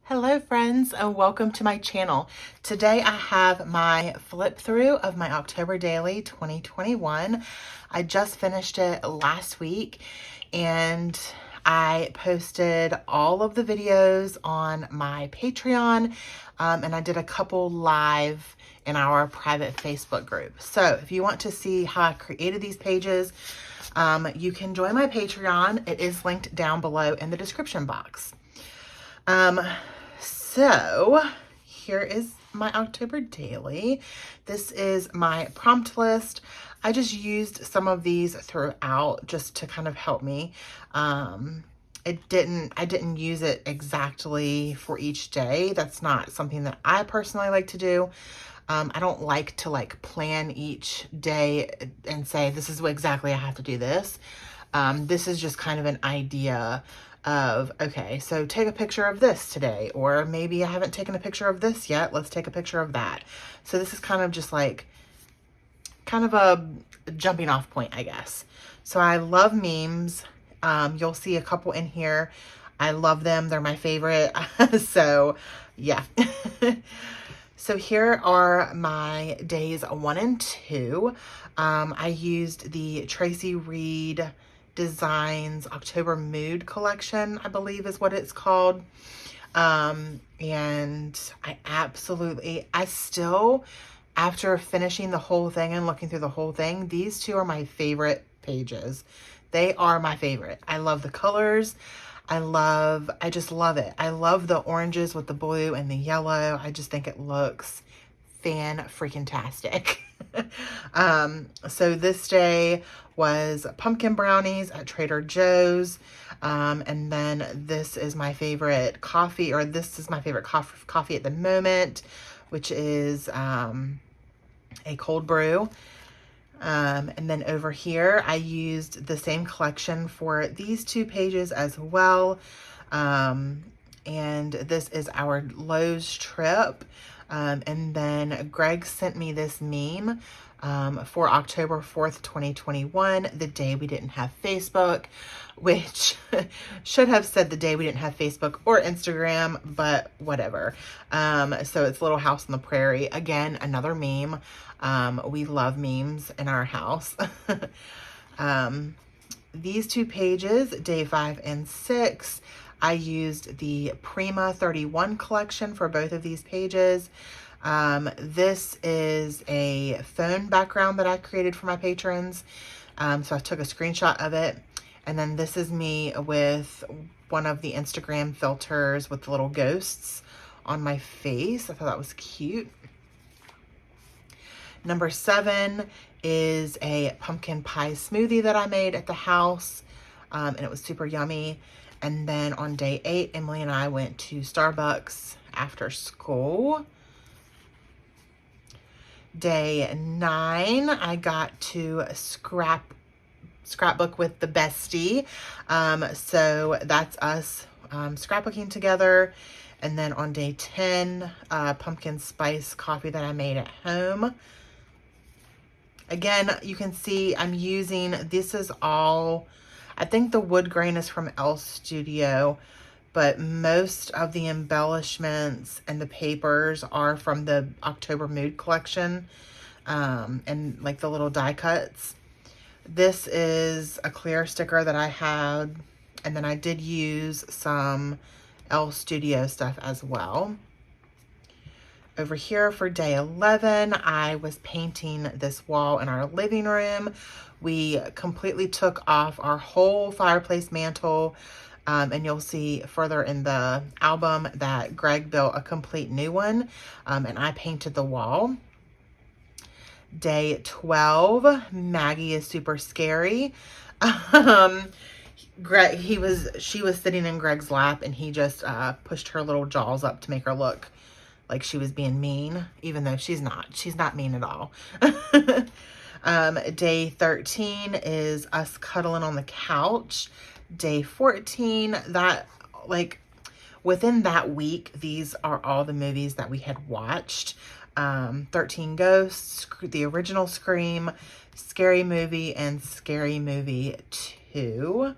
Hello friends and welcome to my channel. Today I have my flip through of my October daily 2021. I just finished it last week and I posted all of the videos on my Patreon and I did a couple live in our private Facebook group. So if you want to see how I created these pages, you can join my Patreon. It is linked down below in the description box. So here is my October daily. This is my prompt list. I just used some of these throughout just to kind of help me. I didn't use it exactly for each day. That's not something that I personally like to do. I don't like to plan each day and say, this is what exactly I have to do this. This is just kind of an idea of, okay, so take a picture of this today, or maybe I haven't taken a picture of this yet. Let's take a picture of that. So this is kind of just kind of a jumping off point, I guess. So I love memes. You'll see a couple in here. I love them. They're my favorite. So yeah. So here are my days 1 and 2. I used the Tracy Reed Designs October Mood Collection, I believe is what it's called. And I still, after finishing the whole thing and looking through the whole thing, these two are my favorite pages. They are my favorite. I love the colors. I just love it. I love the oranges with the blue and the yellow. I just think it looks fan-freaking-tastic. So this day was pumpkin brownies at Trader Joe's. And then this is my favorite coffee, or this is my favorite coffee at the moment, which is a cold brew. And then over here, I used the same collection for these two pages as well. And this is our Lowe's trip. And then Greg sent me this meme for October 4th, 2021, the day we didn't have Facebook, which should have said the day we didn't have Facebook or Instagram, but whatever. So it's Little House on the Prairie. Again, another meme. We love memes in our house. These two pages, day 5 and 6, I used the Prima 31 collection for both of these pages. This is a phone background that I created for my patrons. So I took a screenshot of it. And then this is me with one of the Instagram filters with the little ghosts on my face. I thought that was cute. Number 7 is a pumpkin pie smoothie that I made at the house. And it was super yummy. And then on day 8, Emily and I went to Starbucks after school. Day 9, I got to scrapbook with the bestie. So that's us scrapbooking together. And then on day 10, pumpkin spice coffee that I made at home. Again, you can see I'm using, this is all, I think the wood grain is from Elle Studio, but most of the embellishments and the papers are from the October Mood collection, and like the little die cuts. This is a clear sticker that I had, and then I did use some Elle Studio stuff as well. Over here for day 11, I was painting this wall in our living room. We completely took off our whole fireplace mantle, and you'll see further in the album that Greg built a complete new one, and I painted the wall. Day 12, Maggie is super scary. She was sitting in Greg's lap, and he just pushed her little jaws up to make her look like she was being mean, even though she's not. She's not mean at all. Day 13 is us cuddling on the couch. Day 14, within that week, these are all the movies that we had watched. 13 Ghosts, the original Scream, Scary Movie, and Scary Movie 2.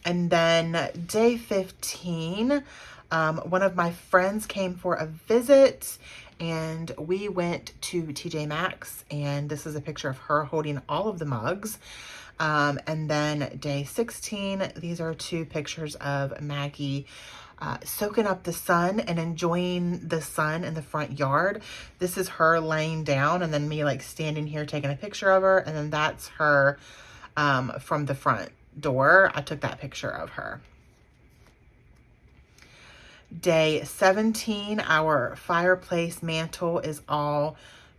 And then day 15, One of my friends came for a visit and we went to TJ Maxx, and this is a picture of her holding all of the mugs. And then day 16, these are two pictures of Maggie soaking up the sun and enjoying the sun in the front yard. This is her laying down and then me like standing here taking a picture of her. And then that's her from the front door. I took that picture of her. Day 17, our fireplace mantle is all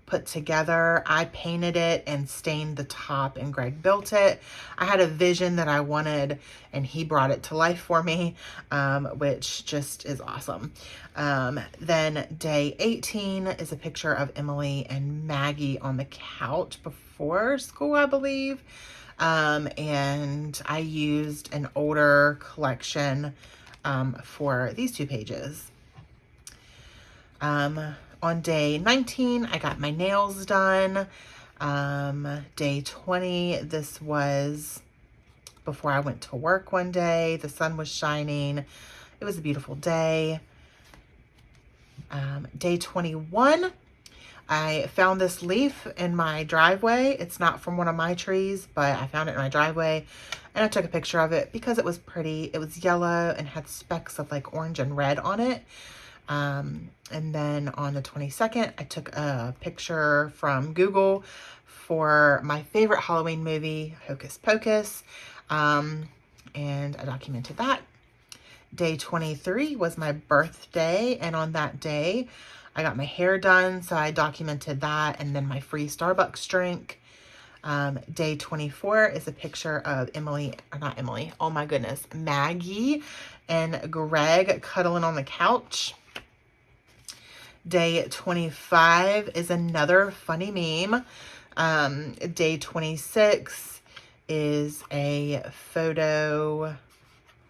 put together. I painted it and stained the top, and Greg built it. I had a vision that I wanted and he brought it to life for me, which just is awesome. Then day 18 is a picture of Emily and Maggie on the couch before school, I believe. And I used an older collection for these two pages. On day 19, I got my nails done. Day 20, this was before I went to work one day. The sun was shining. It was a beautiful day. Day 21, I found this leaf in my driveway. It's not from one of my trees, but I found it in my driveway and I took a picture of it because it was pretty. It was yellow and had specks of like orange and red on it. And then on the 22nd, I took a picture from Google for my favorite Halloween movie, Hocus Pocus. And I documented that. Day 23 was my birthday. And on that day, I got my hair done. So I documented that, and then my free Starbucks drink. Day 24 is a picture of oh my goodness, Maggie and Greg cuddling on the couch. Day 25 is another funny meme. Day 26 is a photo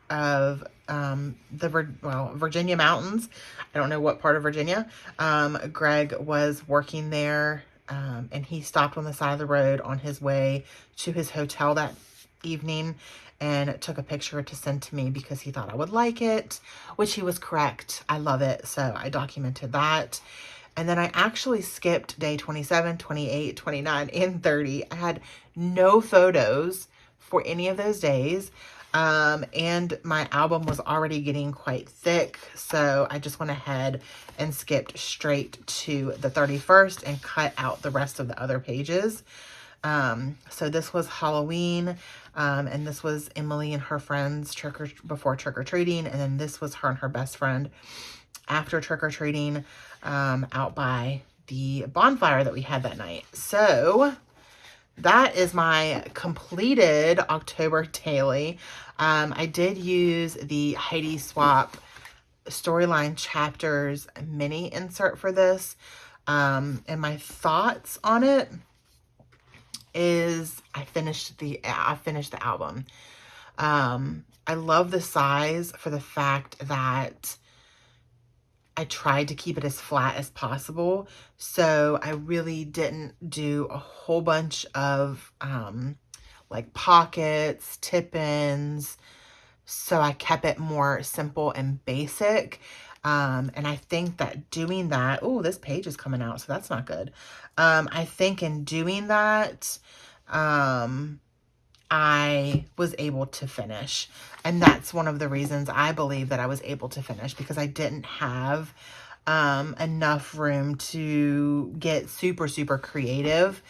of Virginia mountains. I don't know what part of Virginia. Greg was working there, and he stopped on the side of the road on his way to his hotel that evening and took a picture to send to me because he thought I would like it, which he was correct. I love it. So I documented that. And then I actually skipped day 27, 28, 29, and 30. I had no photos for any of those days. And my album was already getting quite thick. So I just went ahead and skipped straight to the 31st and cut out the rest of the other pages. So this was Halloween, and this was Emily and her friends before trick-or-treating, and then this was her and her best friend after trick-or-treating, out by the bonfire that we had that night. So that is my completed October daily. I did use the Heidi Swap Storyline Chapters mini insert for this, and my thoughts on it is I finished the album. I love the size for the fact that I tried to keep it as flat as possible. So I really didn't do a whole bunch of like pockets, tip-ins. So I kept it more simple and basic. And I think that doing that, oh, this page is coming out, so that's not good. I think in doing that, I was able to finish. And that's one of the reasons I believe that I was able to finish, because I didn't have enough room to get super, super creative.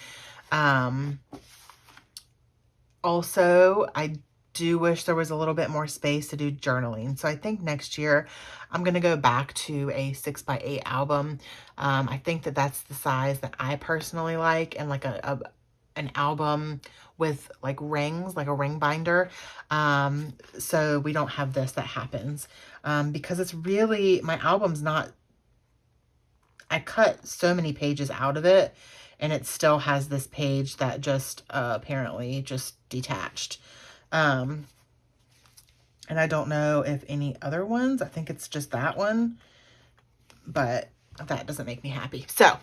Also, I do wish there was a little bit more space to do journaling. So I think next year I'm going to go back to a 6x8 album. I think that that's the size that I personally like, and like an album with like rings, like a ring binder. So we don't have this that happens, because it's really, my album's not, I cut so many pages out of it and it still has this page that just apparently just detached. And I don't know if any other ones, I think it's just that one, but that doesn't make me happy. So,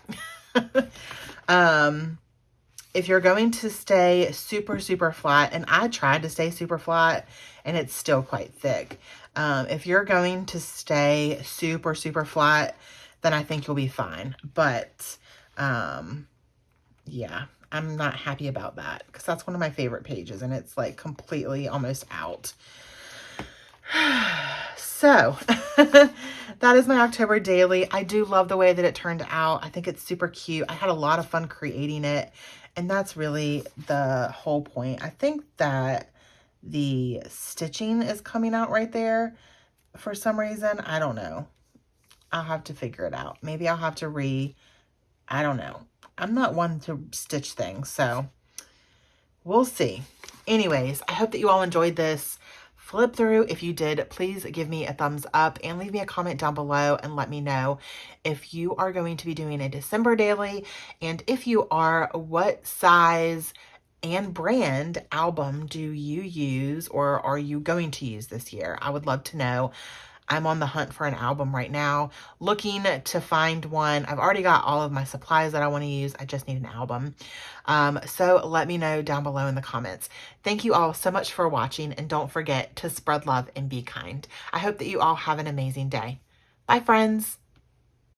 if you're going to stay super, super flat, and I tried to stay super flat and it's still quite thick. If you're going to stay super, super flat, then I think you'll be fine. But, yeah, I'm not happy about that because that's one of my favorite pages and it's like completely almost out. So that is my October daily. I do love the way that it turned out. I think it's super cute. I had a lot of fun creating it, and that's really the whole point. I think that the stitching is coming out right there for some reason. I don't know. I'll have to figure it out. Maybe I'll have to I don't know. I'm not one to stitch things, so we'll see. Anyways, I hope that you all enjoyed this flip through. If you did, please give me a thumbs up and leave me a comment down below and let me know if you are going to be doing a December daily, and if you are, what size and brand album do you use or are you going to use this year? I would love to know. I'm on the hunt for an album right now, looking to find one. I've already got all of my supplies that I want to use. I just need an album. So let me know down below in the comments. Thank you all so much for watching, and don't forget to spread love and be kind. I hope that you all have an amazing day. Bye, friends.